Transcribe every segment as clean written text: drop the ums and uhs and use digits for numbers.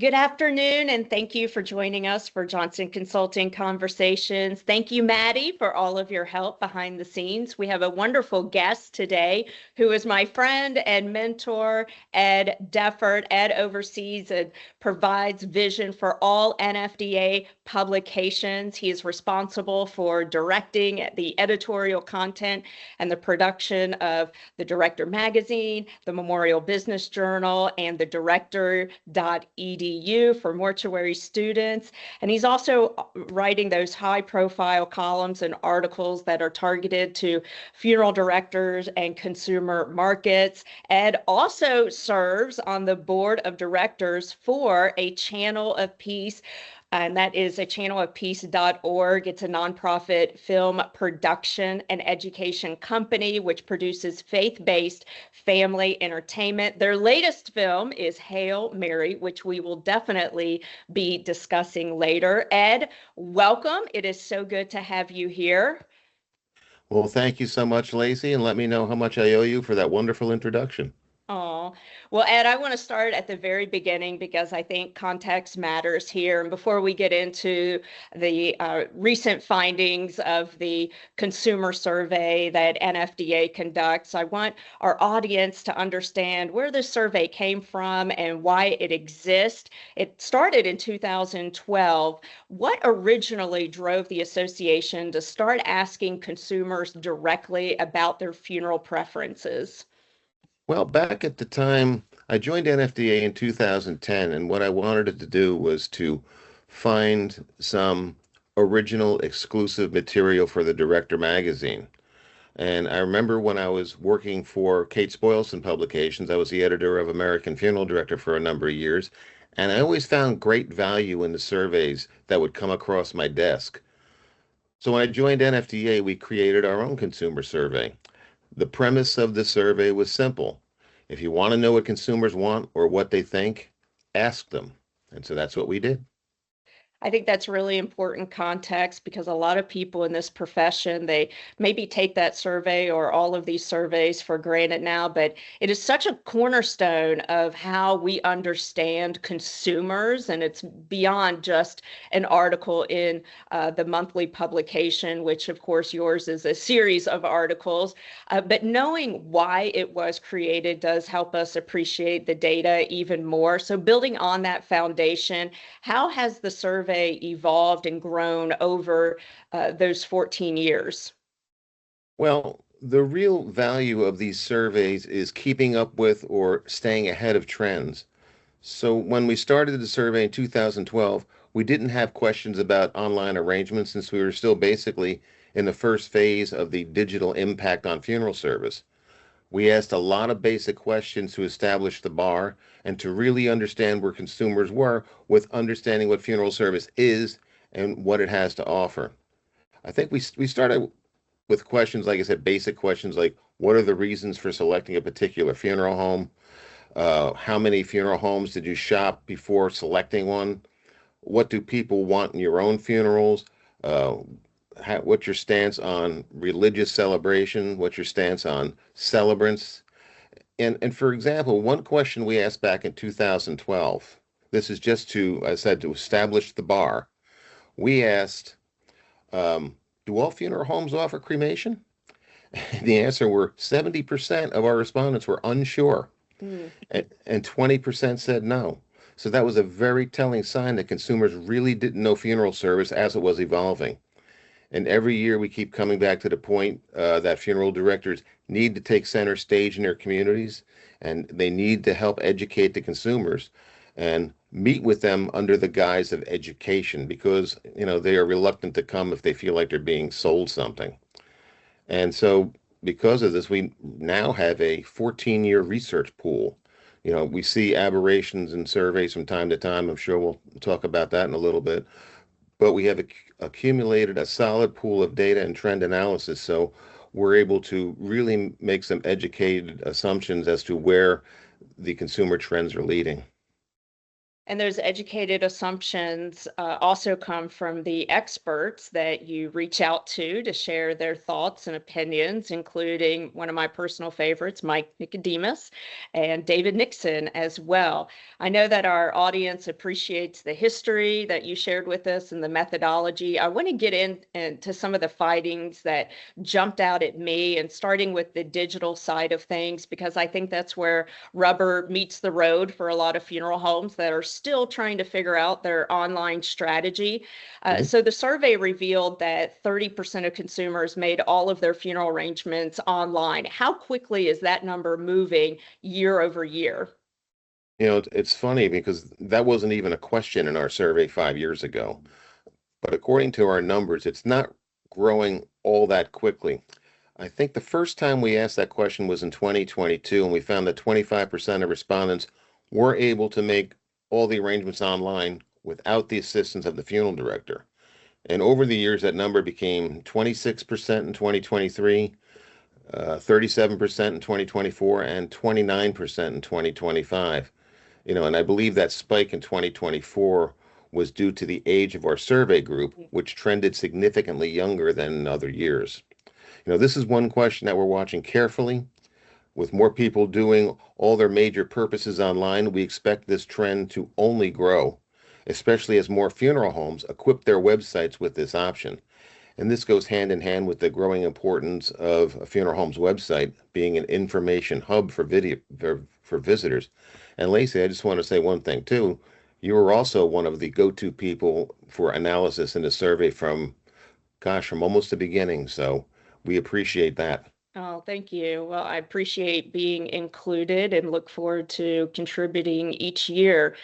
Good afternoon, and thank you for joining us for Johnson Consulting Conversations. Thank you, Maddie, for all of your help behind the scenes. We have a wonderful guest today who is my friend and mentor, Ed Defort. Ed oversees and provides vision for all NFDA publications. He is responsible for directing the editorial content and the production of the Director Magazine, the Memorial Business Journal, and the Director.edu for mortuary students. And he's also writing those high profile columns and articles that are targeted to funeral directors and consumer markets. Ed also serves on the board of directors for a Channel of Peace, and that is a channelofpeace.org. It's a nonprofit film production and education company which produces faith-based family entertainment. Their latest film is Hail Mary, which we will definitely be discussing later. Ed, welcome. It is so good to have you here. Well, thank you so much, Lacy, and let me know how much I owe you for that wonderful introduction. Oh, well, Ed, I want to start at the very beginning because I think context matters here. And before we get into the recent findings of the consumer survey that NFDA conducts, I want our audience to understand where this survey came from and why it exists. It started in 2012. What originally drove the association to start asking consumers directly about their funeral preferences? Well, back at the time, I joined NFDA in 2010, and what I wanted to do was to find some original exclusive material for the Director magazine. And I remember when I was working for Kate Spoilson Publications, I was the editor of American Funeral Director for a number of years, and I always found great value in the surveys that would come across my desk. So when I joined NFDA, we created our own consumer survey. The premise of the survey was simple. If you want to know what consumers want or what they think, ask them. And so that's what we did. I think that's really important context because a lot of people in this profession, they maybe take that survey or all of these surveys for granted now, but it is such a cornerstone of how we understand consumers. And it's beyond just an article in the monthly publication, which of course yours is a series of articles. But knowing why it was created does help us appreciate the data even more. So building on that foundation, how has the survey evolved and grown over those 14 years? Well, the real value of these surveys is keeping up with or staying ahead of trends. So when we started the survey in 2012, we didn't have questions about online arrangements since we were still basically in the first phase of the digital impact on funeral service. We asked a lot of basic questions to establish the bar and to really understand where consumers were with understanding what funeral service is and what it has to offer. I think we started with questions, like I said, basic questions like what are the reasons for selecting a particular funeral home? How many funeral homes did you shop before selecting one? What do people want in your own funerals? Uh, what's your stance on religious celebration? What's your stance on celebrants? And for example, one question we asked back in 2012, this is just to, I said, to establish the bar. We asked, do all funeral homes offer cremation? And the answer were 70% of our respondents were unsure, Mm. and 20% said no. So that was a very telling sign that consumers really didn't know funeral service as it was evolving. And every year we keep coming back to the point that funeral directors need to take center stage in their communities and they need to help educate the consumers and meet with them under the guise of education because, they are reluctant to come if they feel like they're being sold something. And so because of this, we now have a 14-year research pool. We see aberrations in surveys from time to time. I'm sure we'll talk about that in a little bit, but we have accumulated a solid pool of data and trend analysis. So we're able to really make some educated assumptions as to where the consumer trends are leading. And those educated assumptions also come from the experts that you reach out to share their thoughts and opinions, including one of my personal favorites, Mike Nicodemus, and David Nixon as well. I know that our audience appreciates the history that you shared with us and the methodology. I want to get into some of the findings that jumped out at me, and starting with the digital side of things, because I think that's where rubber meets the road for a lot of funeral homes that are still trying to figure out their online strategy. Mhm. So the survey revealed that 30% of consumers made all of their funeral arrangements online. How quickly is that number moving year over year? It's funny because that wasn't even a question in our survey 5 years ago. But according to our numbers, it's not growing all that quickly. I think the first time we asked that question was in 2022, and we found that 25% of respondents were able to make all the arrangements online without the assistance of the funeral director. And over the years, that number became 26% in 2023, 37% in 2024, and 29% in 2025. And I believe that spike in 2024 was due to the age of our survey group, which trended significantly younger than in other years. This is one question that we're watching carefully. With more people doing all their major purposes online, we expect this trend to only grow, especially as more funeral homes equip their websites with this option. And this goes hand in hand with the growing importance of a funeral home's website being an information hub for visitors. And Lacy, I just want to say one thing too. You were also one of the go-to people for analysis in the survey from almost the beginning. So we appreciate that. Oh, thank you. Well, I appreciate being included and look forward to contributing each year.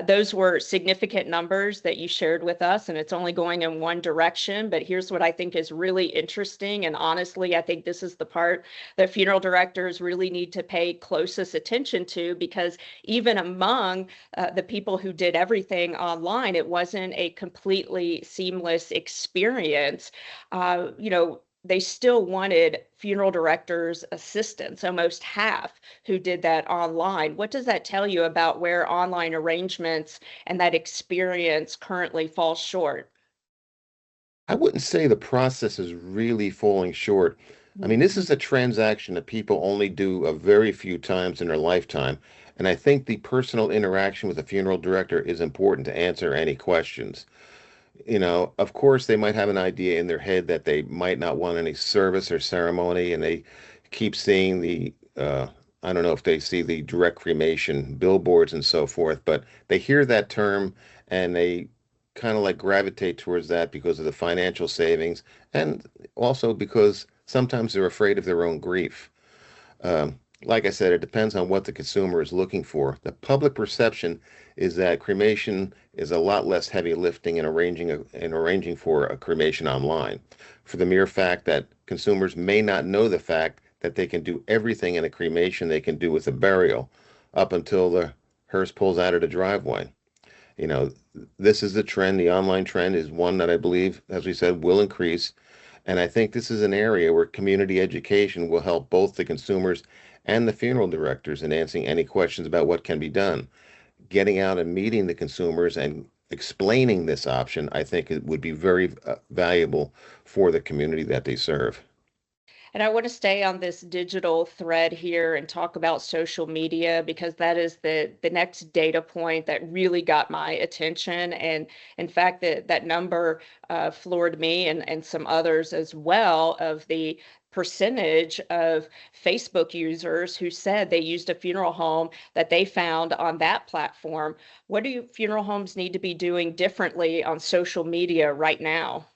Those were significant numbers that you shared with us, and it's only going in one direction. But here's what I think is really interesting. And honestly, I think this is the part that funeral directors really need to pay closest attention to, because even among the people who did everything online, it wasn't a completely seamless experience. They still wanted funeral directors' assistants, almost half who did that online. What does that tell you about where online arrangements and that experience currently falls short? I wouldn't say the process is really falling short. I mean, this is a transaction that people only do a very few times in their lifetime. And I think the personal interaction with a funeral director is important to answer any questions. Of course, they might have an idea in their head that they might not want any service or ceremony, and they keep seeing I don't know if they see the direct cremation billboards and so forth, but they hear that term and they kind of like gravitate towards that because of the financial savings and also because sometimes they're afraid of their own grief. Like I said, it depends on what the consumer is looking for. The public perception is that cremation is a lot less heavy lifting in arranging for a cremation online, for the mere fact that consumers may not know the fact that they can do everything in a cremation they can do with a burial up until the hearse pulls out of the driveway. You know, this is the trend. The online trend is one that I believe, as we said, will increase. And I think this is an area where community education will help both the consumers and the funeral directors in answering any questions about what can be done. Getting out and meeting the consumers and explaining this option, I think it would be very valuable for the community that they serve. And I want to stay on this digital thread here and talk about social media, because that is the next data point that really got my attention. And in fact, that number floored me and some others as well, of the percentage of Facebook users who said they used a funeral home that they found on that platform. What do funeral homes need to be doing differently on social media right now?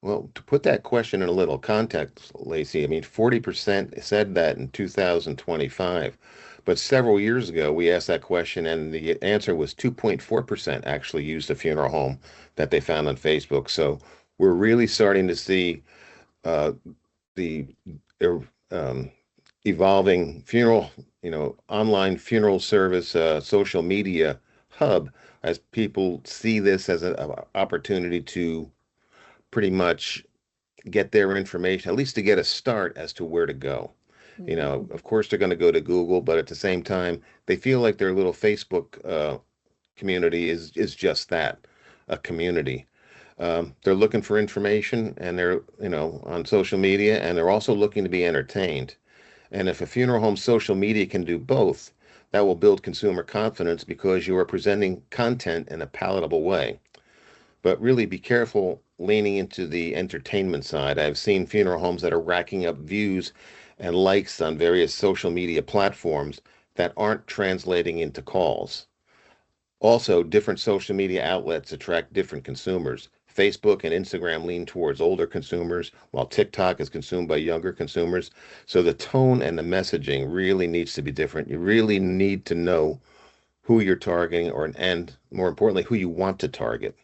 Well, to put that question in a little context, Lacy, I mean, 40% said that in 2025. But several years ago, we asked that question, and the answer was 2.4% actually used a funeral home that they found on Facebook. So we're really starting to see uh, the um, evolving online funeral service, social media hub, as people see this as an opportunity to pretty much get their information, at least to get a start as to where to go. Mhm. Of course, they're going to go to Google, but at the same time, they feel like their little Facebook community is just that, a community. They're looking for information and they're, on social media, and they're also looking to be entertained. And if a funeral home social media can do both, that will build consumer confidence because you are presenting content in a palatable way. But really be careful leaning into the entertainment side. I've seen funeral homes that are racking up views and likes on various social media platforms that aren't translating into calls. Also, different social media outlets attract different consumers. Facebook and Instagram lean towards older consumers, while TikTok is consumed by younger consumers. So the tone and the messaging really needs to be different. You really need to know who you're targeting, and more importantly, who you want to target.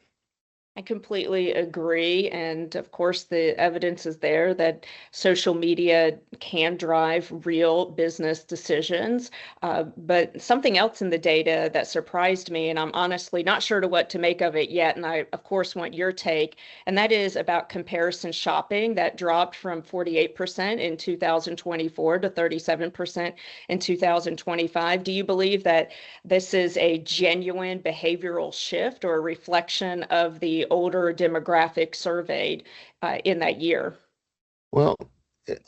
I completely agree. And of course, the evidence is there that social media can drive real business decisions. But something else in the data that surprised me, and I'm honestly not sure to what to make of it yet, and I, of course, want your take, and that is about comparison shopping that dropped from 48% in 2024 to 37% in 2025. Do you believe that this is a genuine behavioral shift or a reflection of the older demographic surveyed in that year? Well,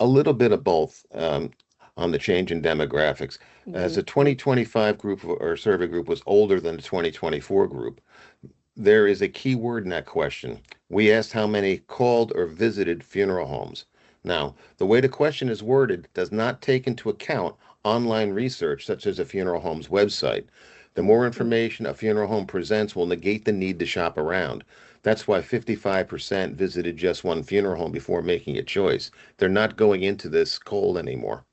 a little bit of both on the change in demographics. As Mhm. the 2025 group or survey group was older than the 2024 group, there is a key word in that question. We asked how many called or visited funeral homes. Now, the way the question is worded does not take into account online research, such as a funeral home's website. The more information a funeral home presents will negate the need to shop around. That's why 55% visited just one funeral home before making a choice. They're not going into this cold anymore.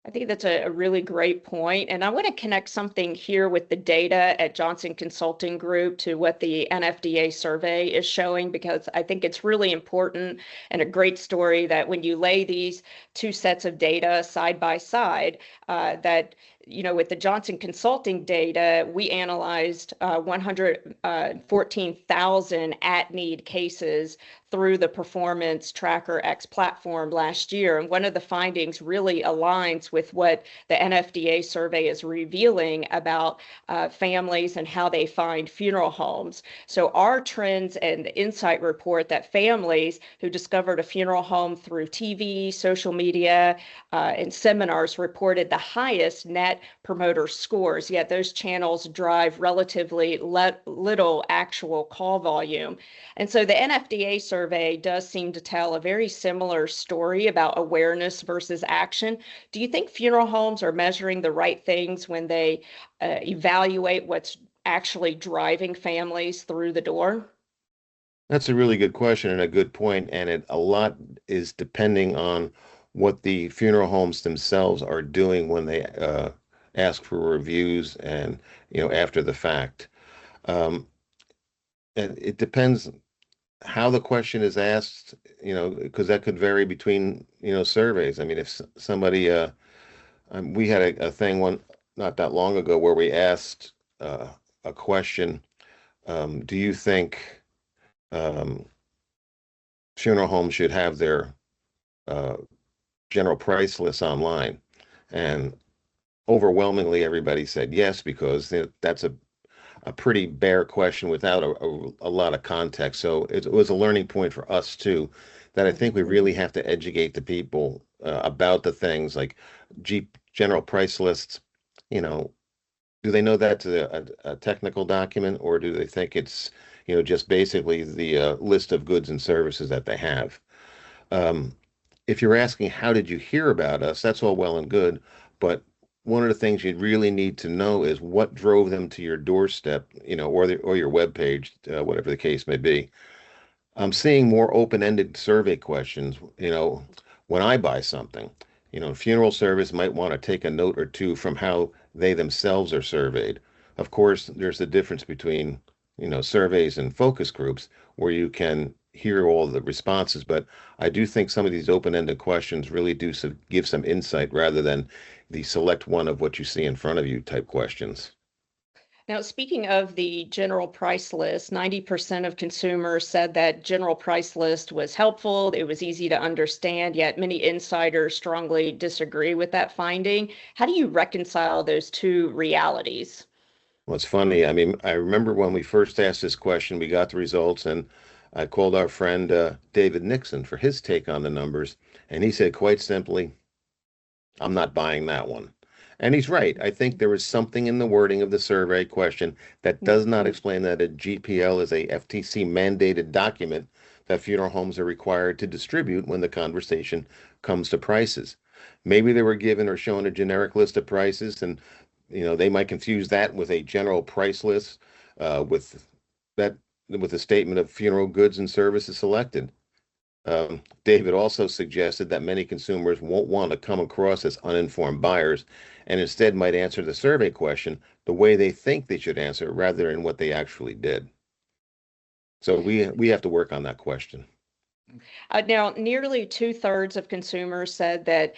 I think that's a really great point. And I want to connect something here with the data at Johnson Consulting Group to what the NFDA survey is showing, because I think it's really important and a great story that when you lay these two sets of data side by side, that with the Johnson Consulting data, we analyzed 114,000 at-need cases through the Performance Tracker X platform last year. And one of the findings really aligns with what the NFDA survey is revealing about families and how they find funeral homes. So our trends and insight report that families who discovered a funeral home through TV, social media, and seminars reported the highest net promoter scores, yet those channels drive relatively little actual call volume. And so the NFDA survey does seem to tell a very similar story about awareness versus action. Do you think funeral homes are measuring the right things when they evaluate what's actually driving families through the door? That's a really good question and a good point, and a lot is depending on what the funeral homes themselves are doing when they ask for reviews and after the fact. Um, and it depends how the question is asked, because that could vary between surveys. I mean, if somebody we had a thing one not that long ago where we asked a question, do you think um, funeral homes should have their uh, general price lists online? And overwhelmingly, everybody said yes, because that's a pretty bare question without a lot of context. So it was a learning point for us too, that I think we really have to educate the people about the things like general price lists. You know, do they know that's a technical document, or do they think it's just basically the list of goods and services that they have? Um, if you're asking how did you hear about us, that's all well and good, but one of the things you'd really need to know is what drove them to your doorstep, or your web page, whatever the case may be. I'm seeing more open-ended survey questions, when I buy something. Funeral service might want to take a note or two from how they themselves are surveyed. Of course, there's a difference between, surveys and focus groups where you can hear all the responses, but I do think some of these open-ended questions really do give some insight rather than the select one of what you see in front of you type questions. Now, speaking of the general price list, 90% of consumers said that general price list was helpful. It was easy to understand, yet many insiders strongly disagree with that finding. How do you reconcile those two realities? Well, it's funny. I mean, I remember when we first asked this question, we got the results, and I called our friend David Nixon for his take on the numbers, and he said quite simply, I'm not buying that one. And he's right. I think there is something in the wording of the survey question that does not Mhm. explain that a GPL is a FTC mandated document that funeral homes are required to distribute when the conversation comes to prices. Maybe they were given or shown a generic list of prices, and they might confuse that with a general price list with that with a statement of funeral goods and services selected. David also suggested that many consumers won't want to come across as uninformed buyers and instead might answer the survey question the way they think they should answer rather than what they actually did. So we have to work on that question. Now, nearly two-thirds of consumers said that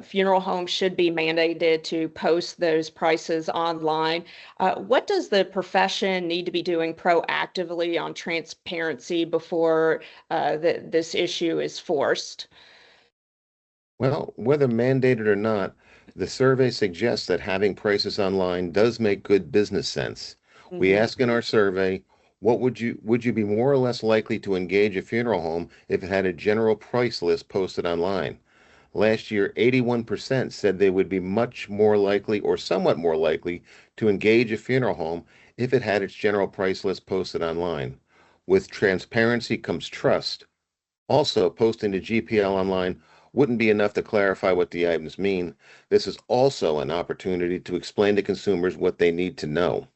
funeral homes should be mandated to post those prices online. What does the profession need to be doing proactively on transparency before this issue is forced? Well, whether mandated or not, the survey suggests that having prices online does make good business sense. We Mhm. ask in our survey, what would you be more or less likely to engage a funeral home if it had a general price list posted online? Last year, 81% said they would be much more likely or somewhat more likely to engage a funeral home if it had its general price list posted online. With transparency comes trust. Also, posting the GPL online wouldn't be enough to clarify what the items mean. This is also an opportunity to explain to consumers what they need to know.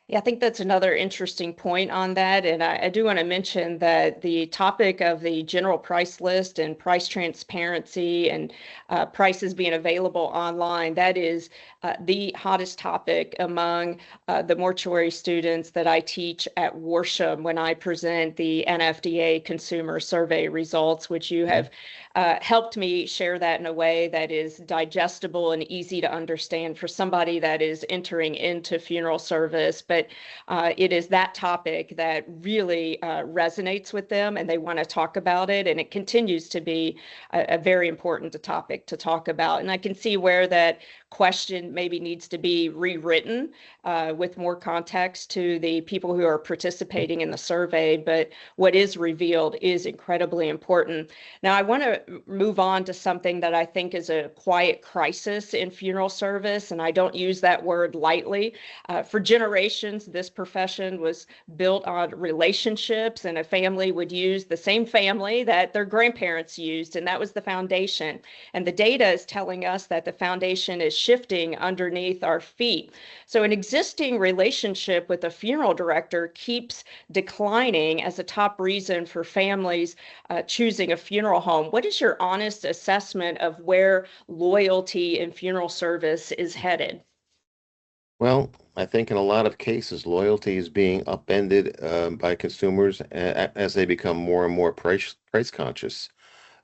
Yeah, I think that's another interesting point on that. And I do want to mention that the topic of the general price list and price transparency and prices being available online, that is the hottest topic among the mortuary students that I teach at Worsham when I present the NFDA consumer survey results, which you Mhm. have helped me share that in a way that is digestible and easy to understand for somebody that is entering into funeral service. But it is that topic that really resonates with them and they want to talk about it. And it continues to be a very important topic to talk about. And I can see where that question maybe needs to be rewritten with more context to the people who are participating in the survey. But what is revealed is incredibly important. Now, I want to move on to something that I think is a quiet crisis in funeral service, and I don't use that word lightly. For generations, this profession was built on relationships, and a family would use the same family that their grandparents used, and that was the foundation. And the data is telling us that the foundation is shifting underneath our feet. So, an existing relationship with a funeral director keeps declining as a top reason for families choosing a funeral home. What is your honest assessment of where loyalty in funeral service is headed? Well, I think in a lot of cases, loyalty is being upended by consumers as they become more and more price conscious.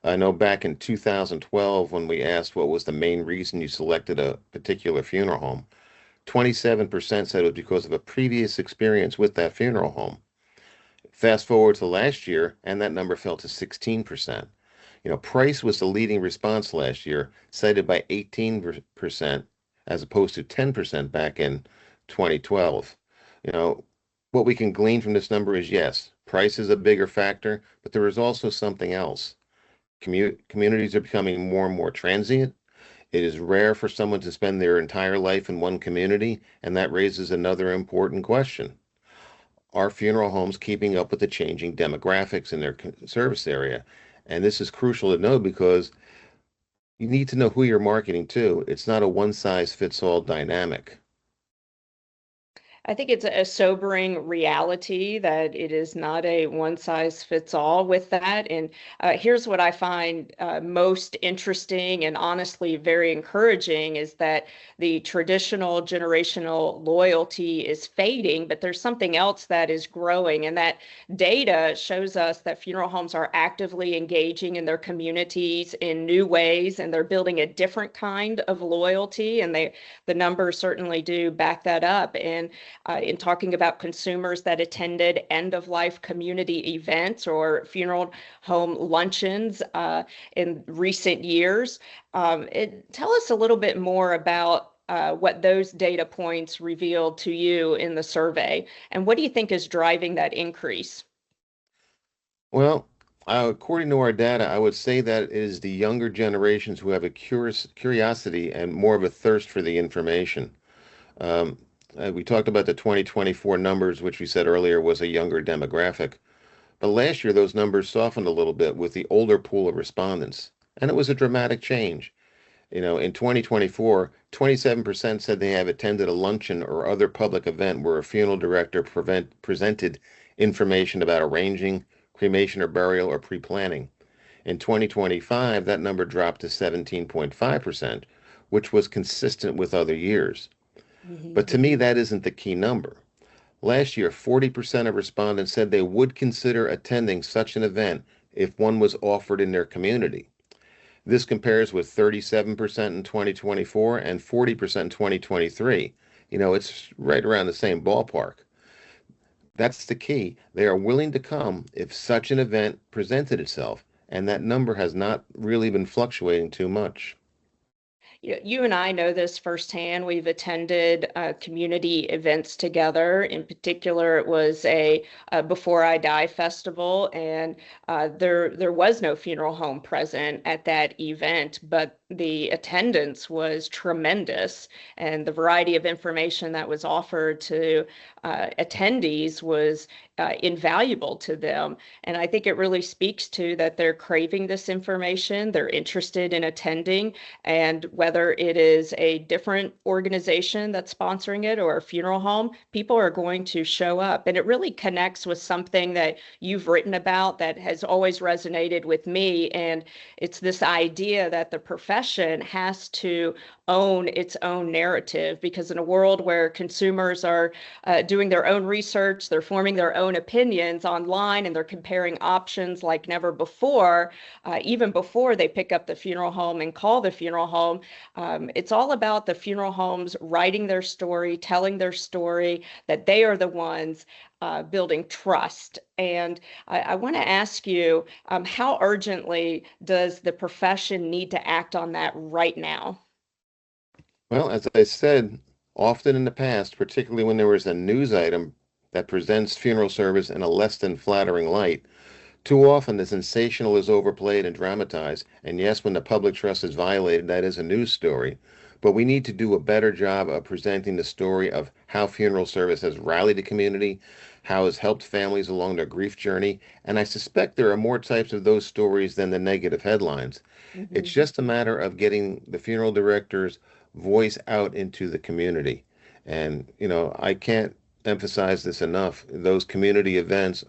I know back in 2012, when we asked what was the main reason you selected a particular funeral home, 27% said it was because of a previous experience with that funeral home. Fast forward to last year, and that number fell to 16%. Price was the leading response last year, cited by 18% as opposed to 10% back in 2012. You know, what we can glean from this number is yes, price is a bigger factor, but there is also something else. Communities are becoming more and more transient. It is rare for someone to spend their entire life in one community, and that raises another important question. Are funeral homes keeping up with the changing demographics in their service area? And this is crucial to know because you need to know who you're marketing to. It's not a one size fits all dynamic. I think it's a sobering reality that it is not a one size fits all with that. And here's what I find most interesting and honestly very encouraging is that the traditional generational loyalty is fading, but there's something else that is growing. And that data shows us that funeral homes are actively engaging in their communities in new ways, and they're building a different kind of loyalty. And the numbers certainly do back that up. And in talking about consumers that attended end of life community events or funeral home luncheons in recent years. Tell us a little bit more about what those data points revealed to you in the survey. And what do you think is driving that increase? Well, according to our data, I would say that it is the younger generations who have a curiosity and more of a thirst for the information. Um, we talked about the 2024 numbers, which we said earlier was a younger demographic. But last year, those numbers softened a little bit with the older pool of respondents, and it was a dramatic change. In 2024, 27% said they have attended a luncheon or other public event where a funeral director presented information about arranging cremation or burial or pre-planning. In 2025, that number dropped to 17.5%, which was consistent with other years. But to me, that isn't the key number. Last year, 40% of respondents said they would consider attending such an event if one was offered in their community. This compares with 37% in 2024 and 40% in 2023. It's right around the same ballpark. That's the key. They are willing to come if such an event presented itself, and that number has not really been fluctuating too much. You and I know this firsthand. We've attended community events together. In particular, it was a Before I Die festival, and there was no funeral home present at that event, but the attendance was tremendous, and the variety of information that was offered to attendees was invaluable to them. And I think it really speaks to that they're craving this information, they're interested in attending, and whether it is a different organization that's sponsoring it or a funeral home, people are going to show up. And it really connects with something that you've written about that has always resonated with me. And it's this idea that the profession has to own its own narrative, because in a world where consumers are doing their own research, they're forming their own opinions online, and they're comparing options like never before, even before they pick up the funeral home and call the funeral home. It's all about the funeral homes writing their story, telling their story, that they are the ones building trust. And I want to ask you, how urgently does the profession need to act on that right now? Well, as I said, often in the past, particularly when there was a news item that presents funeral service in a less than flattering light, too often the sensational is overplayed and dramatized. And yes, when the public trust is violated, that is a news story. But we need to do a better job of presenting the story of how funeral service has rallied the community, how it's helped families along their grief journey. And I suspect there are more types of those stories than the negative headlines. It's Mhm. just a matter of getting the funeral director's voice out into the community. And, I can't emphasize this enough. Those community events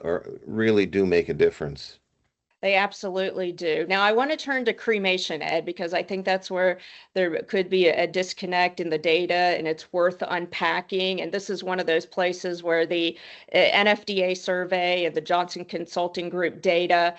really do make a difference. They absolutely do. Now, I want to turn to cremation, Ed, because I think that's where there could be a disconnect in the data, and it's worth unpacking. And this is one of those places where the NFDA survey and the Johnson Consulting Group data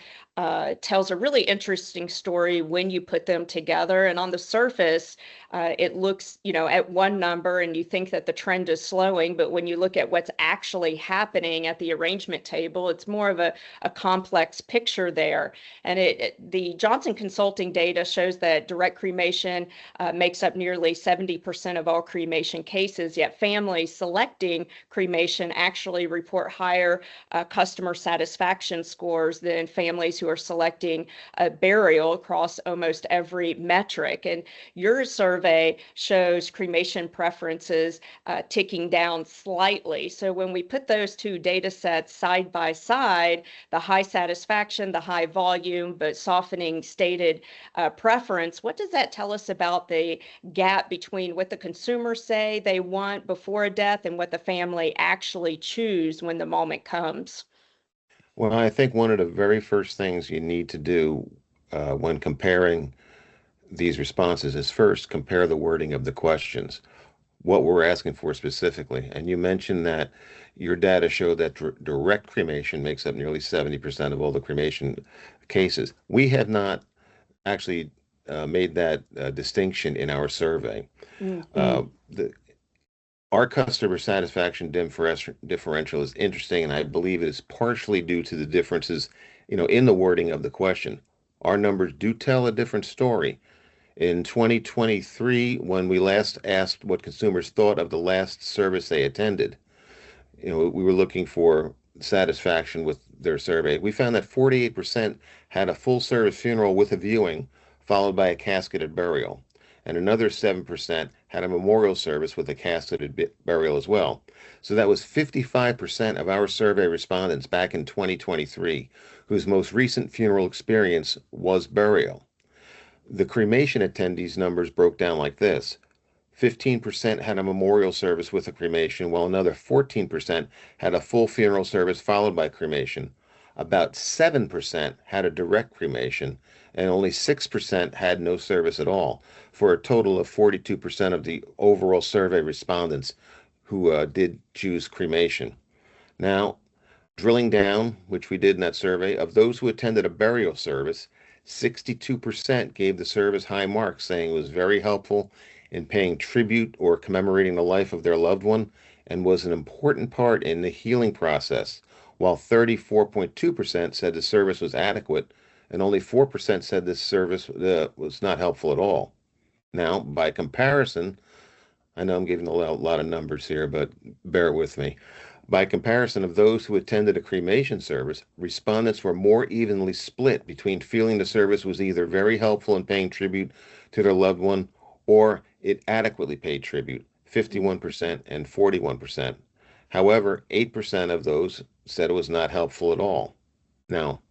tells a really interesting story when you put them together. And on the surface, it looks, at one number and you think that the trend is slowing, but when you look at what's actually happening at the arrangement table, it's more of a complex picture there. And the Johnson Consulting data shows that direct cremation makes up nearly 70% of all cremation cases, yet families selecting cremation actually report higher customer satisfaction scores than families who are selecting a burial across almost every metric. And your survey shows cremation preferences ticking down slightly. So when we put those two data sets side by side, the high satisfaction, the high volume, but softening stated preference, what does that tell us about the gap between what the consumers say they want before a death and what the family actually choose when the moment comes? Well, I think one of the very first things you need to do when comparing these responses is first compare the wording of the questions, what we're asking for specifically. And you mentioned that your data showed that direct cremation makes up nearly 70% of all the cremation cases. We have not actually made that distinction in our survey. Mhm. Uh, the, our customer satisfaction differential is interesting, and I believe it is partially due to the differences, in the wording of the question. Our numbers do tell a different story. In 2023, when we last asked what consumers thought of the last service they attended, we were looking for satisfaction with their survey. We found that 48% had a full service funeral with a viewing, followed by a casketed burial. And another 7% had a memorial service with a casketed burial as well. So that was 55% of our survey respondents back in 2023 whose most recent funeral experience was burial. The cremation attendees numbers broke down like this: 15% had a memorial service with a cremation, while another 14% had a full funeral service followed by cremation. About 7% had a direct cremation, and only 6% had no service at all, for a total of 42% of the overall survey respondents who did choose cremation. Now, drilling down, which we did in that survey, of those who attended a burial service, 62% gave the service high marks, saying it was very helpful in paying tribute or commemorating the life of their loved one and was an important part in the healing process, while 34.2% said the service was adequate and only 4% said this service was not helpful at all. Now, by comparison, I know I'm giving a lot of numbers here, but bear with me. By comparison of those who attended a cremation service, respondents were more evenly split between feeling the service was either very helpful in paying tribute to their loved one or it adequately paid tribute, 51% and 41%. However, 8% of those said it was not helpful at all. Now,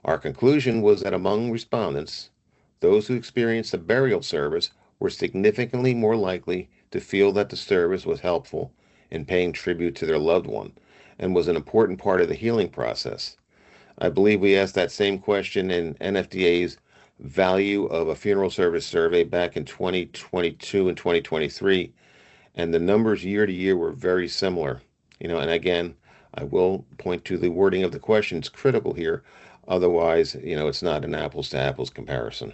our conclusion was that among respondents, those who experienced a burial service were significantly more likely to feel that the service was helpful in paying tribute to their loved one and was an important part of the healing process. I believe we asked that same question in NFDA's Value of a Funeral Service survey back in 2022 and 2023, and the numbers year to year were very similar. And again, I will point to the wording of the question. It's critical here. Otherwise, it's not an apples to apples comparison.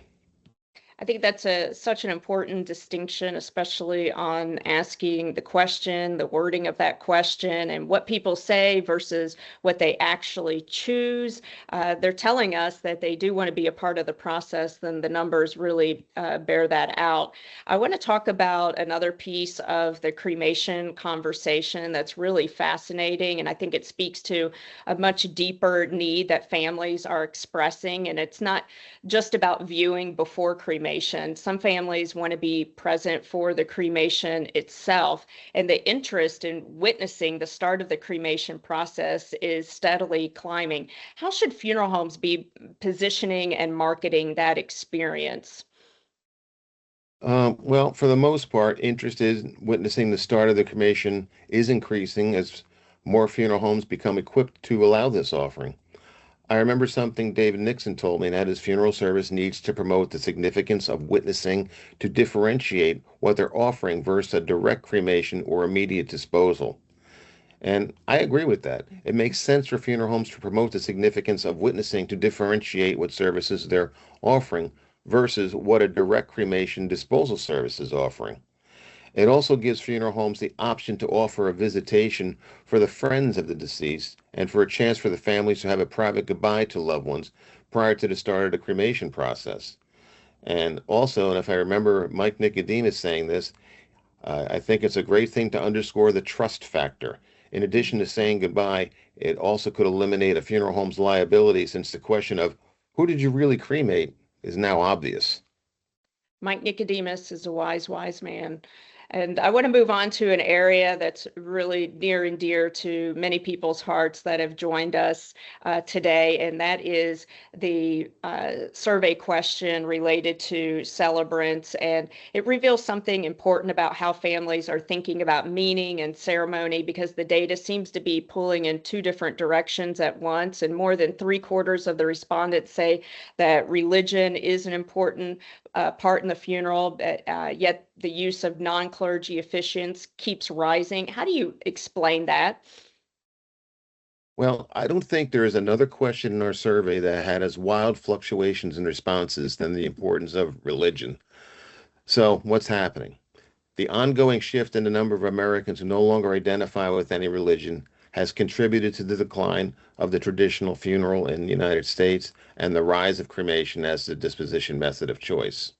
I think that's such an important distinction, especially on asking the question, the wording of that question, and what people say versus what they actually choose. They're telling us that they do want to be a part of the process, then the numbers really bear that out. I want to talk about another piece of the cremation conversation that's really fascinating, and I think it speaks to a much deeper need that families are expressing, and it's not just about viewing before cremation. Some families want to be present for the cremation itself, and the interest in witnessing the start of the cremation process is steadily climbing. How should funeral homes be positioning and marketing that experience? Well, for the most part, interest in witnessing the start of the cremation is increasing as more funeral homes become equipped to allow this offering. I remember something David Nixon told me, and that his funeral service needs to promote the significance of witnessing to differentiate what they're offering versus a direct cremation or immediate disposal. And I agree with that. It makes sense for funeral homes to promote the significance of witnessing to differentiate what services they're offering versus what a direct cremation disposal service is offering. It also gives funeral homes the option to offer a visitation for the friends of the deceased and for a chance for the families to have a private goodbye to loved ones prior to the start of the cremation process. And also, and if I remember Mike Nicodemus saying this, I think it's a great thing to underscore the trust factor. In addition to saying goodbye, it also could eliminate a funeral home's liability since the question of who did you really cremate is now obvious. Mike Nicodemus is a wise, wise man. And I want to move on to an area that's really near and dear to many people's hearts that have joined us today, and that is the survey question related to celebrants. And it reveals something important about how families are thinking about meaning and ceremony, because the data seems to be pulling in two different directions at once. And more than 3/4 of the respondents say that religion is an important part in the funeral, but yet the use of non-clergy officiants keeps rising. How do you explain that? Well, I don't think there is another question in our survey that had as wild fluctuations in responses than the importance of religion. So, what's happening? The ongoing shift in the number of Americans who no longer identify with any religion has contributed to the decline of the traditional funeral in the United States and the rise of cremation as the disposition method of choice.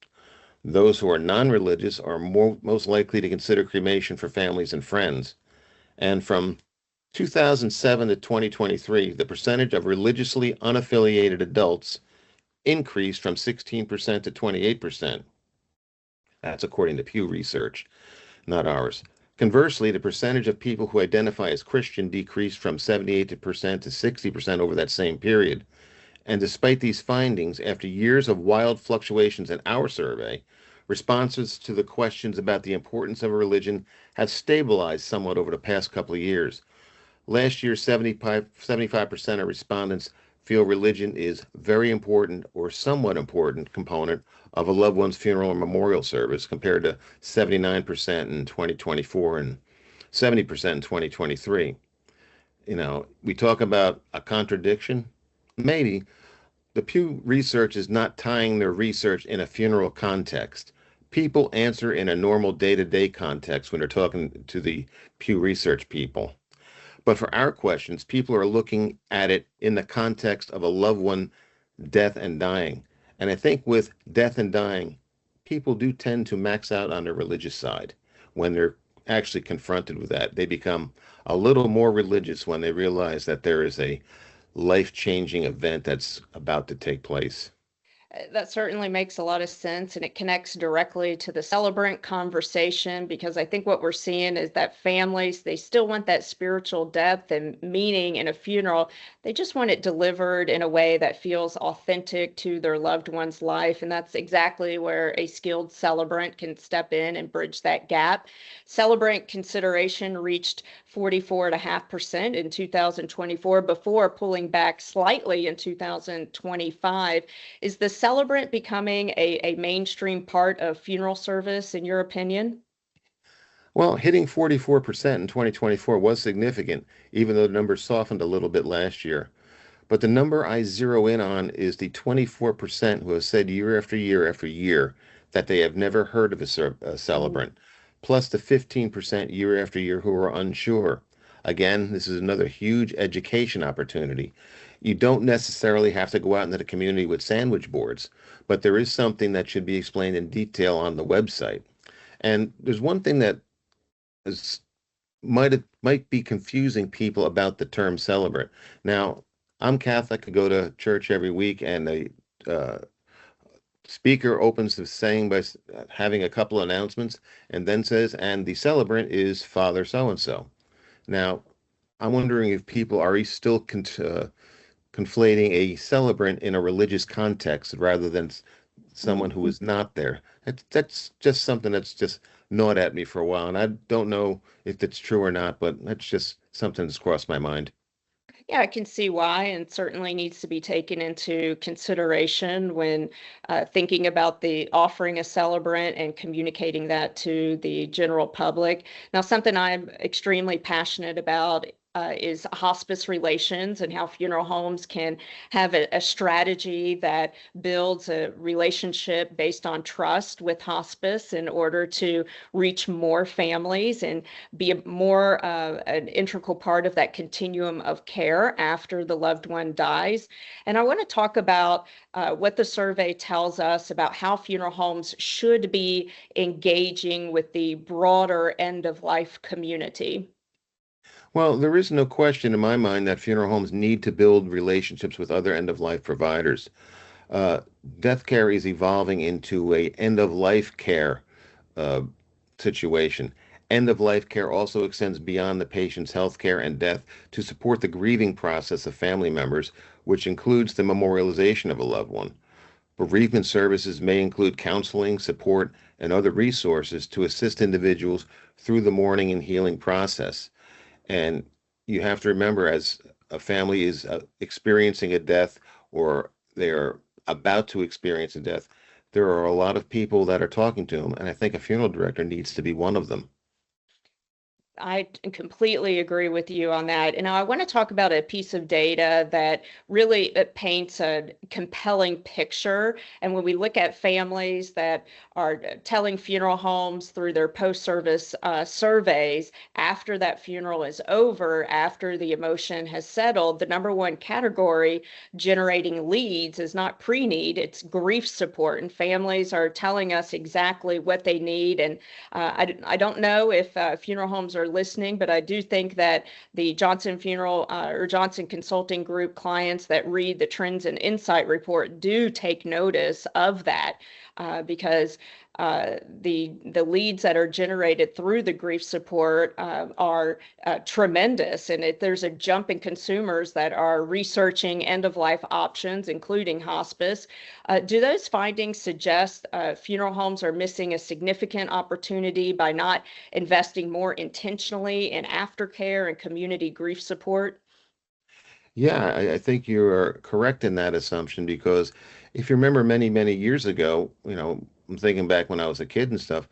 Those who are non-religious are most likely to consider cremation for families and friends. And from 2007 to 2023, the percentage of religiously unaffiliated adults increased from 16% to 28%. That's according to Pew Research, not ours. Conversely, the percentage of people who identify as Christian decreased from 78% to 60% over that same period. And despite these findings, after years of wild fluctuations in our survey, responses to the questions about the importance of a religion have stabilized somewhat over the past couple of years. Last year, 75% of respondents feel religion is very important or somewhat important component of a loved one's funeral or memorial service, compared to 79% in 2024 and 70% in 2023. We talk about a contradiction. Maybe the Pew Research is not tying their research in a funeral context. People answer in a normal day-to-day context when they're talking to the Pew Research people. But for our questions, people are looking at it in the context of a loved one death and dying. And I think with death and dying, people do tend to max out on their religious side when they're actually confronted with that. They become a little more religious when they realize that there is a life-changing event that's about to take place. That certainly makes a lot of sense, and it connects directly to the celebrant conversation, because I think what we're seeing is that families, they still want that spiritual depth and meaning in a funeral. They just want it delivered in a way that feels authentic to their loved one's life, and that's exactly where a skilled celebrant can step in and bridge that gap. Celebrant consideration reached 44.5% in 2024 before pulling back slightly in 2025. Is the celebrant becoming a mainstream part of funeral service, in your opinion? Well, hitting 44% in 2024 was significant, even though the numbers softened a little bit last year. But the number I zero in on is the 24% who have said year after year after year that they have never heard of a celebrant, plus the 15% year after year who are unsure. Again, this is another huge education opportunity. You don't necessarily have to go out into the community with sandwich boards, but there is something that should be explained in detail on the website. And there's one thing that is might be confusing people about the term celebrant. Now, I'm Catholic. I go to church every week, and the uh, speaker opens the saying by having a couple of announcements, and then says, "And the celebrant is Father so and so." Now, I'm wondering if people are still conflating a celebrant in a religious context rather than someone who is not there. That's just something that's just gnawed at me for a while, and I don't know if that's true or not, but that's just something that's crossed my mind. Yeah, I can see why, and certainly needs to be taken into consideration when thinking about the offering a celebrant and communicating that to the general public. Now, something I'm extremely passionate about is hospice relations, and how funeral homes can have a strategy that builds a relationship based on trust with hospice in order to reach more families and be a more an integral part of that continuum of care after the loved one dies. And I want to talk about what the survey tells us about how funeral homes should be engaging with the broader end of life community. Well, there is no question in my mind that funeral homes need to build relationships with other end-of-life providers. Uh, Death care is evolving into a end-of-life care uh, situation. End-of-life care also extends beyond the patient's health care and death to support the grieving process of family members, which includes the memorialization of a loved one. Bereavement services may include counseling, support, and other resources to assist individuals through the mourning and healing process. And you have to remember, as a family is experiencing a death, or they're about to experience a death, there are a lot of people that are talking to them. And I think a funeral director needs to be one of them. I completely agree with you on that. And I want to talk about a piece of data that really paints a compelling picture. And when we look at families that are telling funeral homes through their post-service surveys after that funeral is over, after the emotion has settled, the number one category generating leads is not pre-need, it's grief support. And families are telling us exactly what they need. And I don't know if funeral homes are listening, but I do think that the Johnson Funeral or Johnson Consulting Group clients that read the Trends and Insight report do take notice of that because the leads that are generated through the grief support are tremendous, and there's a jump in consumers that are researching end-of-life options, including hospice. Do those findings suggest funeral homes are missing a significant opportunity by not investing more intentionally in aftercare and community grief support? Yeah, I think you are correct in that assumption because if you remember many years ago, I'm thinking back when I was a kid and stuff,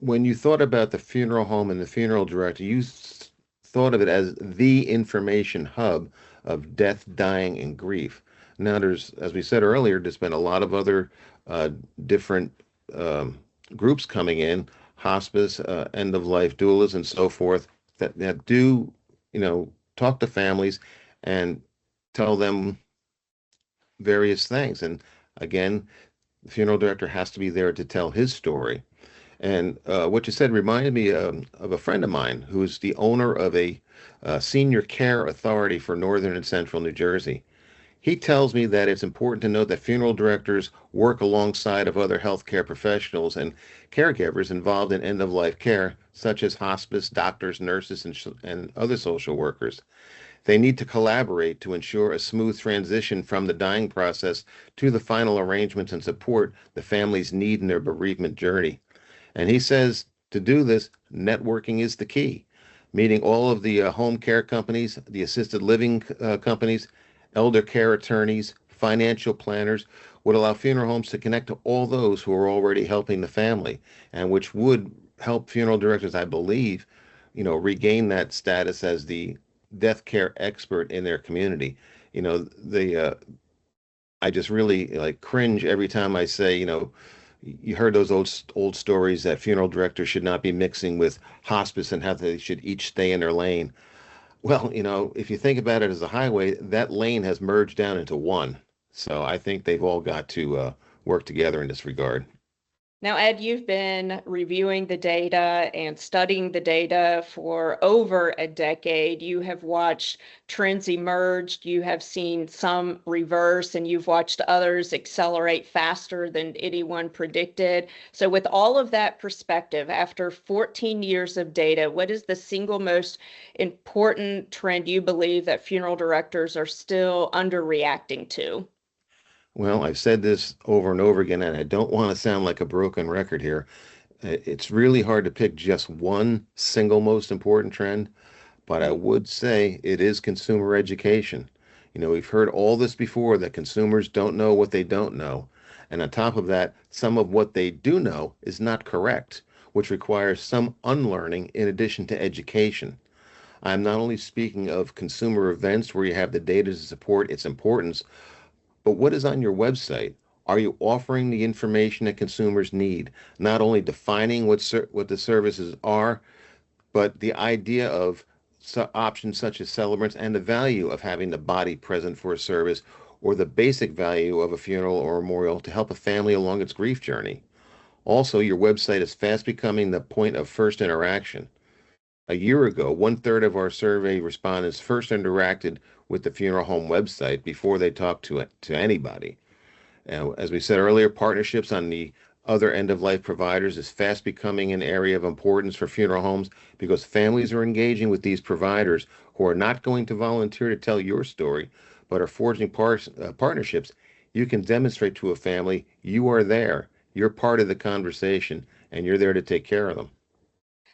when you thought about the funeral home and the funeral director, thought of it as the information hub of death, dying, and grief. Now, as we said earlier, there's been a lot of other different groups coming in, hospice, end of life doulas, and so forth, that do, talk to families and tell them various things. And again, the funeral director has to be there to tell his story. And what you said reminded me of a friend of mine who is the owner of a senior care authority for northern and central New Jersey. He tells me that it's important to note that funeral directors work alongside of other healthcare professionals and caregivers involved in end-of-life care, such as hospice, doctors, nurses, and other social workers. They need to collaborate to ensure a smooth transition from the dying process to the final arrangements and support the families need in their bereavement journey. And he says to do this, networking is the key. Meeting all of the home care companies, the assisted living companies, elder care attorneys, financial planners would allow funeral homes to connect to all those who are already helping the family, and which would help funeral directors, I believe, regain that status as the death care expert in their community. I just really like cringe every time I say, you heard those old stories that funeral directors should not be mixing with hospice and how they should each stay in their lane. Well, if you think about it as a highway, that lane has merged down into one. So I think they've all got to work together in this regard. Now, Ed, you've been reviewing the data and studying the data for over a decade. You have watched trends emerge, you have seen some reverse, and you've watched others accelerate faster than anyone predicted. So, with all of that perspective, after 14 years of data, what is the single most important trend you believe that funeral directors are still underreacting to? Well, I've said this over and over again, and I don't want to sound like a broken record here. It's really hard to pick just one single most important trend, but I would say it is consumer education. We've heard all this before that consumers don't know what they don't know. And on top of that, some of what they do know is not correct, which requires some unlearning in addition to education. I'm not only speaking of consumer events where you have the data to support its importance, but what is on your website? Are you offering the information that consumers need? Not only defining what the services are, but the idea of options such as celebrants and the value of having the body present for a service, or the basic value of a funeral or memorial to help a family along its grief journey. Also, your website is fast becoming the point of first interaction. A year ago, one-third of our survey respondents first interacted with the funeral home website before they talked to anybody. As we said earlier, partnerships on the other end-of-life providers is fast becoming an area of importance for funeral homes because families are engaging with these providers who are not going to volunteer to tell your story, but are forging partnerships. You can demonstrate to a family you are there, you're part of the conversation, and you're there to take care of them.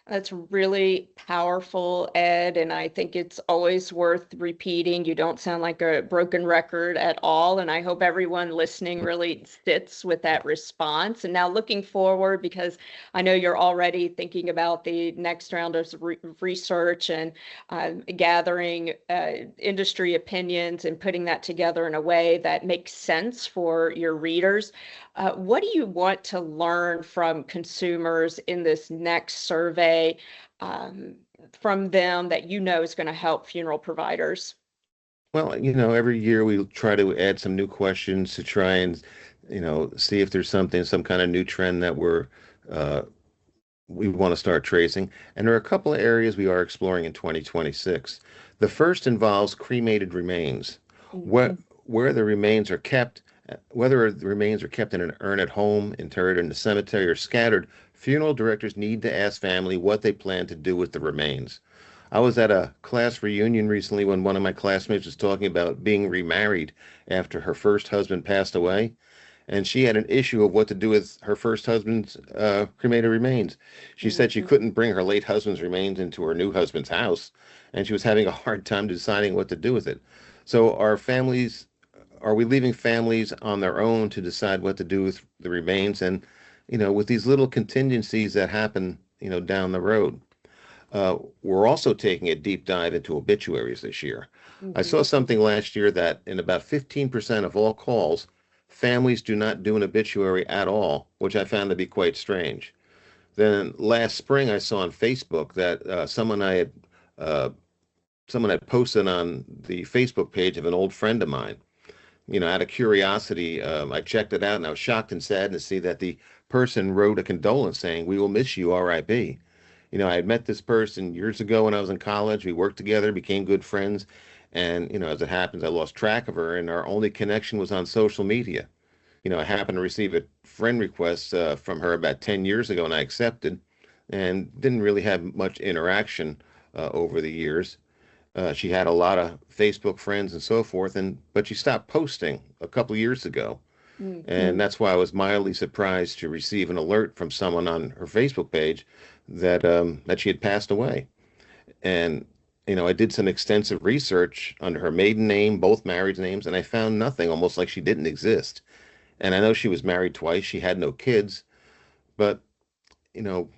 That's really powerful, Ed, and I think it's always worth repeating. You don't sound like a broken record at all, and I hope everyone listening really sits with that response. And now looking forward, because I know you're already thinking about the next round of research and gathering industry opinions and putting that together in a way that makes sense for your readers. What do you want to learn from consumers in this next survey um, from them that you know is going to help funeral providers? Well, every year we try to add some new questions to try and, see if there's some kind of new trend that uh, we want to start tracing. And there are a couple of areas we are exploring in 2026. The first involves cremated remains, where Mhm. where the remains are kept, whether the remains are kept in an urn at home, interred in the cemetery, or scattered. Funeral directors need to ask family what they plan to do with the remains. I was at a class reunion recently when one of my classmates was talking about being remarried after her first husband passed away, and she had an issue of what to do with her first husband's cremated remains. She said she Mhm. couldn't bring her late husband's remains into her new husband's house, and she was having a hard time deciding what to do with it. So, are we leaving families on their own to decide what to do with the remains? And, with these little contingencies that happen, down the road. We're also taking a deep dive into obituaries this year. I Mhm. saw something last year that in about 15% of all calls, families do not do an obituary at all, which I found to be quite strange. Then last spring, I saw on Facebook that uh, someone had posted on the Facebook page of an old friend of mine. Out of curiosity, I checked it out and I was shocked and saddened to see that the person wrote a condolence saying, "We will miss you, R.I.P." I had met this person years ago when I was in college. We worked together, became good friends. And, as it happens, I lost track of her, and our only connection was on social media. I happened to receive a friend request from her about 10 years ago, and I accepted and didn't really have much interaction over the years. She had a lot of Facebook friends and so forth, but she stopped posting a couple years ago. And Mhm. that's why I was mildly surprised to receive an alert from someone on her Facebook page that she had passed away. And I did some extensive research under her maiden name, both married names, and I found nothing, almost like she didn't exist. And I know she was married twice. She had no kids, but you know,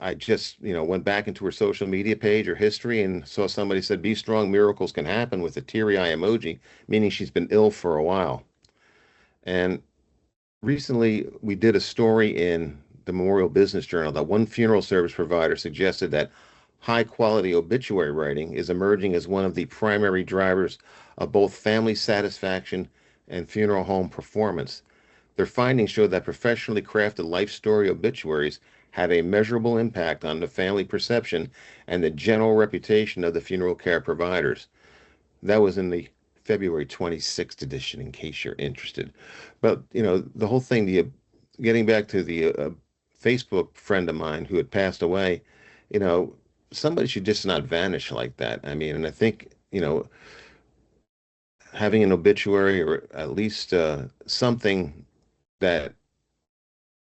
I just went back into her social media page or history and saw somebody said, "Be strong, miracles can happen," with a teary eye emoji, meaning she's been ill for a while. And recently, we did a story in the Memorial Business Journal that one funeral service provider suggested that high quality obituary writing is emerging as one of the primary drivers of both family satisfaction and funeral home performance. Their findings showed that professionally crafted life story obituaries had a measurable impact on the family perception and the general reputation of the funeral care providers. That was in the February 26th edition, in case you're interested. But, the whole thing, getting back to the Facebook friend of mine who had passed away, you know, somebody should just not vanish like that. I mean, and I think, having an obituary or at least something that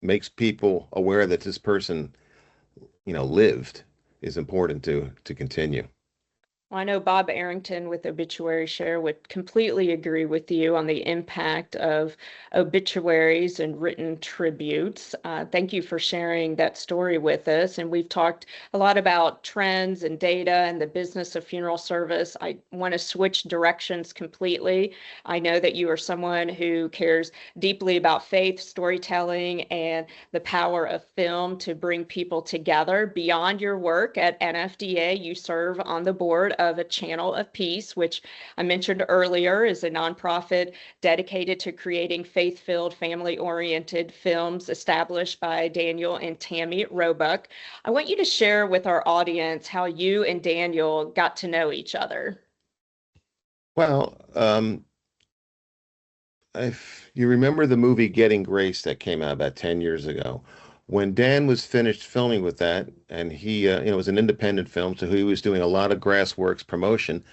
makes people aware that this person, lived is important to continue. Well, I know Bob Arrington with Obituary Share would completely agree with you on the impact of obituaries and written tributes. Thank you for sharing that story with us. And we've talked a lot about trends and data and the business of funeral service. I want to switch directions completely. I know that you are someone who cares deeply about faith, storytelling, and the power of film to bring people together. Beyond your work at NFDA, you serve on the board of a Channel of Peace, which I mentioned earlier is a nonprofit dedicated to creating faith-filled, family-oriented films established by Daniel and Tammy Roebuck. I want you to share with our audience how you and Daniel got to know each other. Well, if you remember the movie Getting Grace that came out about 10 years ago, when Dan was finished filming with that, and he, it was an independent film, so he was doing a lot of grassworks promotion.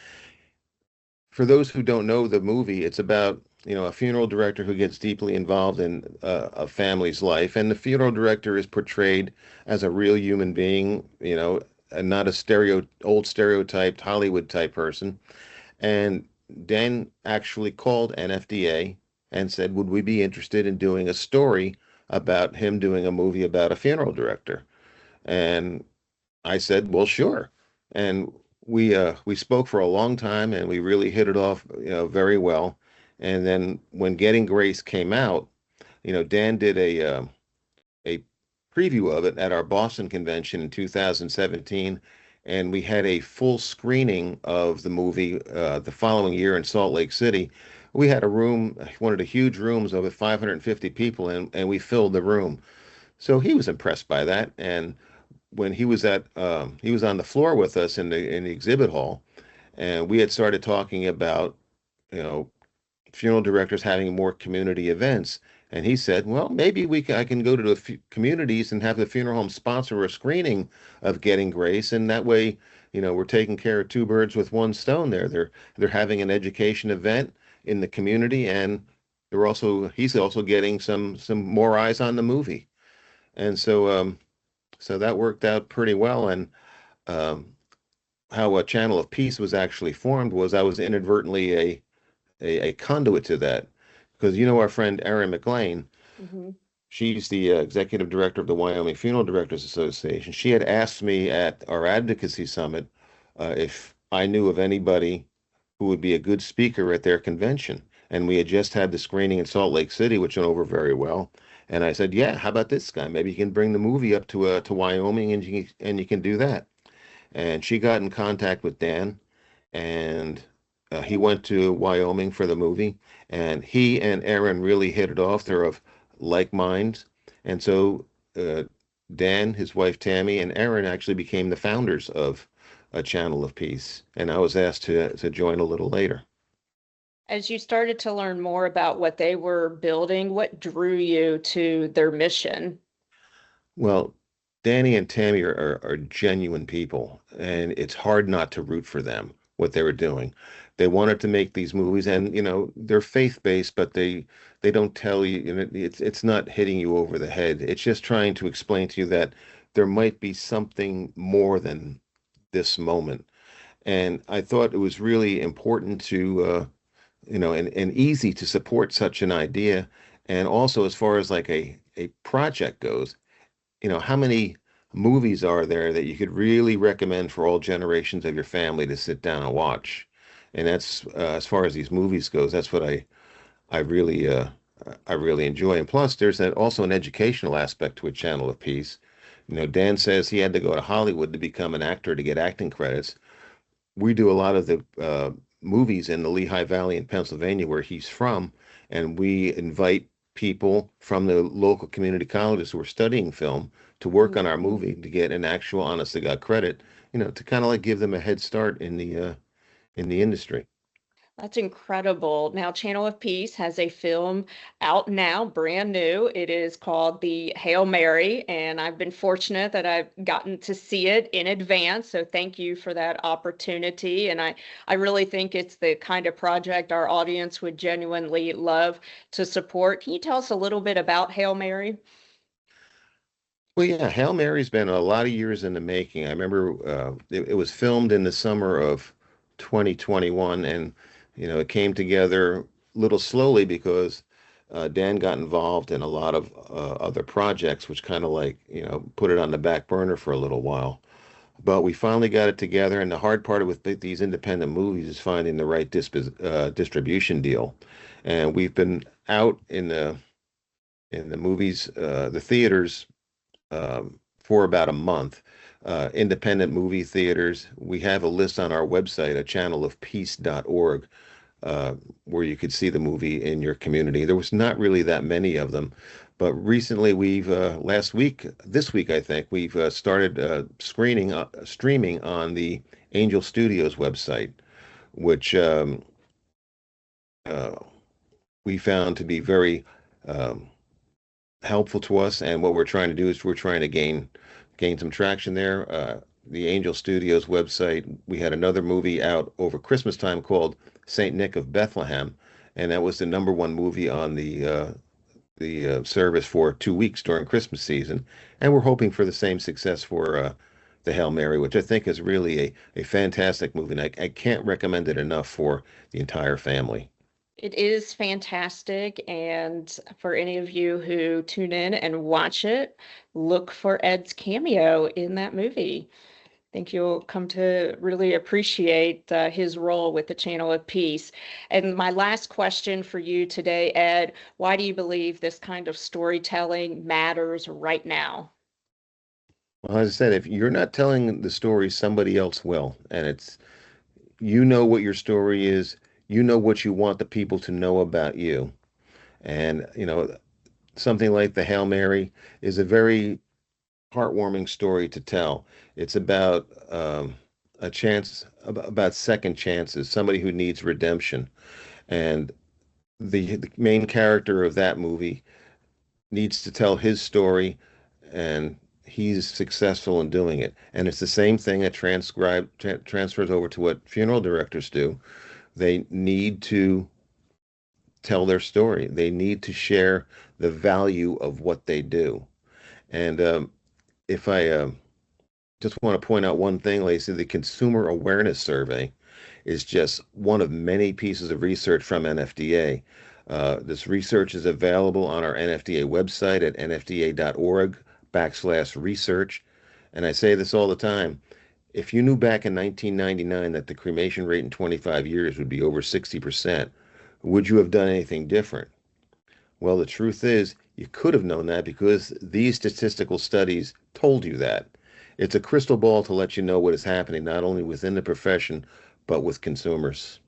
For those who don't know the movie, it's about a funeral director who gets deeply involved in a family's life, and the funeral director is portrayed as a real human being, and not a old stereotyped Hollywood type person. And Dan actually called NFDA and said, would we be interested in doing a story about him doing a movie about a funeral director? And I said, well, sure. And we spoke for a long time and we really hit it off, very well. And then when Getting Grace came out, Dan did a preview of it at our Boston convention in 2017, and we had a full screening of the movie the following year in Salt Lake City. We had a room, one of the huge rooms of 550 people, and we filled the room. So he was impressed by that. And when he was on the floor with us in the exhibit hall, and we had started talking about, you know, funeral directors having more community events. And he said, well, maybe I can go to the communities and have the funeral home sponsor a screening of Getting Grace. And that way, we're taking care of two birds with one stone there. They're having an education event in the community, and he's also getting some more eyes on the movie. And so that worked out pretty well. And um, how a channel of peace was actually formed was I was inadvertently a conduit to that, because our friend Erin McLean, Hmm. she's the executive director of the Wyoming Funeral Directors Association. She had asked me at our advocacy summit if I knew of anybody who would be a good speaker at their convention. And we had just had the screening in Salt Lake City, which went over very well. And I said, "Yeah, how about this guy? Maybe you can bring the movie up to Wyoming, and you can do that." And she got in contact with Dan, and he went to Wyoming for the movie, and he and Aaron really hit it off. They're of like minds, and so uh, Dan, his wife Tammy, and Aaron actually became the founders of a Channel of Peace, and I was asked to join a little later. As you started to learn more about what they were building, what drew you to their mission? Well, Danny and Tammy are genuine people, and it's hard not to root for them, what they were doing. They wanted to make these movies, and they're faith-based, but they don't tell you, it's not hitting you over the head. It's just trying to explain to you that there might be something more than this moment. And I thought it was really important to and easy to support such an idea. And also, as far as like a project goes, how many movies are there that you could really recommend for all generations of your family to sit down and watch? And that's as far as these movies goes, that's what I really I really enjoy. And plus, there's also an educational aspect to A Channel of Peace. Dan says he had to go to Hollywood to become an actor to get acting credits. We do a lot of the movies in the Lehigh Valley in Pennsylvania, where he's from, and we invite people from the local community colleges who are studying film to work on our Mhm. movie to get an actual honest to God credit, to kind of like give them a head start in the industry. That's incredible. Now, Channel of Peace has a film out now, brand new. It is called The Hail Mary, and I've been fortunate that I've gotten to see it in advance. So thank you for that opportunity. And I really think it's the kind of project our audience would genuinely love to support. Can you tell us a little bit about Hail Mary? Well, yeah, Hail Mary's been a lot of years in the making. I remember it was filmed in the summer of 2021, and it came together a little slowly because Dan got involved in a lot of other projects, which kind of like put it on the back burner for a little while. But we finally got it together, and the hard part with these independent movies is finding the right distribution deal. And we've been out in the movies, the theaters for about a month. Independent movie theaters. We have a list on our website, a channelofpeace.org, where you could see the movie in your community. There was not really that many of them, but recently this week, I think, we've started streaming on the Angel Studios website, which uh, we found to be very um, helpful to us. And what we're trying to do is we're trying to gain some traction there. The Angel Studios website, we had another movie out over Christmas time called Saint Nick of Bethlehem, and that was the #1 movie on the service for 2 weeks during Christmas season. And we're hoping for the same success for the Hail Mary, which I think is really a fantastic movie. And I can't recommend it enough for the entire family. It is fantastic. And for any of you who tune in and watch it, look for Ed's cameo in that movie. I think you'll come to really appreciate his role with the Channel of Peace. And my last question for you today, Ed, why do you believe this kind of storytelling matters right now? Well, as I said, if you're not telling the story, somebody else will. And it's, you know what your story is, you know what you want the people to know about you. And, something like the Hail Mary is a very heartwarming story to tell. It's about a chance, about second chances, somebody who needs redemption. And the main character of that movie needs to tell his story, and he's successful in doing it. And it's the same thing that transfers over to what funeral directors do. They need to tell their story. They need to share the value of what they do. And if I just want to point out one thing, Lacy, the Consumer Awareness Survey is just one of many pieces of research from NFDA. This research is available on our NFDA website at nfda.org/research. And I say this all the time. If you knew back in 1999 that the cremation rate in 25 years would be over 60%, would you have done anything different? Well, the truth is, you could have known that because these statistical studies told you that. It's a crystal ball to let you know what is happening, not only within the profession, but with consumers.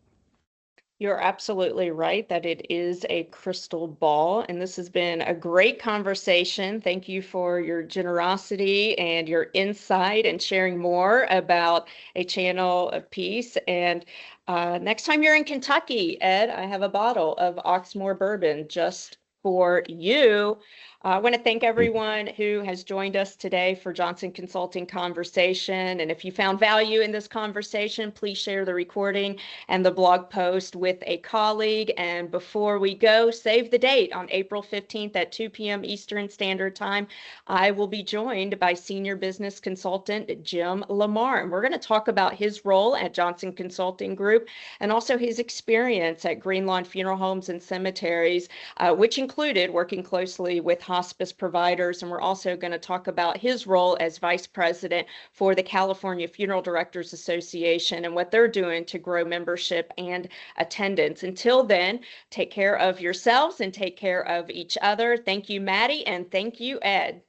You're absolutely right that it is a crystal ball, and this has been a great conversation. Thank you for your generosity and your insight and sharing more about a channel of peace. And next time you're in Kentucky, Ed, I have a bottle of Oxmoor bourbon just for you. I want to thank everyone who has joined us today for Johnson Consulting Conversation. And if you found value in this conversation, please share the recording and the blog post with a colleague. And before we go, save the date on April 15th at 2 p.m. Eastern Standard Time. I will be joined by Senior Business Consultant Jim Lamar. And we're going to talk about his role at Johnson Consulting Group and also his experience at Green Lawn Funeral Homes and Cemeteries, which included working closely with hospice providers. And we're also going to talk about his role as vice president for the California Funeral Directors Association and what they're doing to grow membership and attendance. Until then, take care of yourselves and take care of each other. Thank you, Maddie, and thank you, Ed.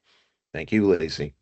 Thank you, Lacy.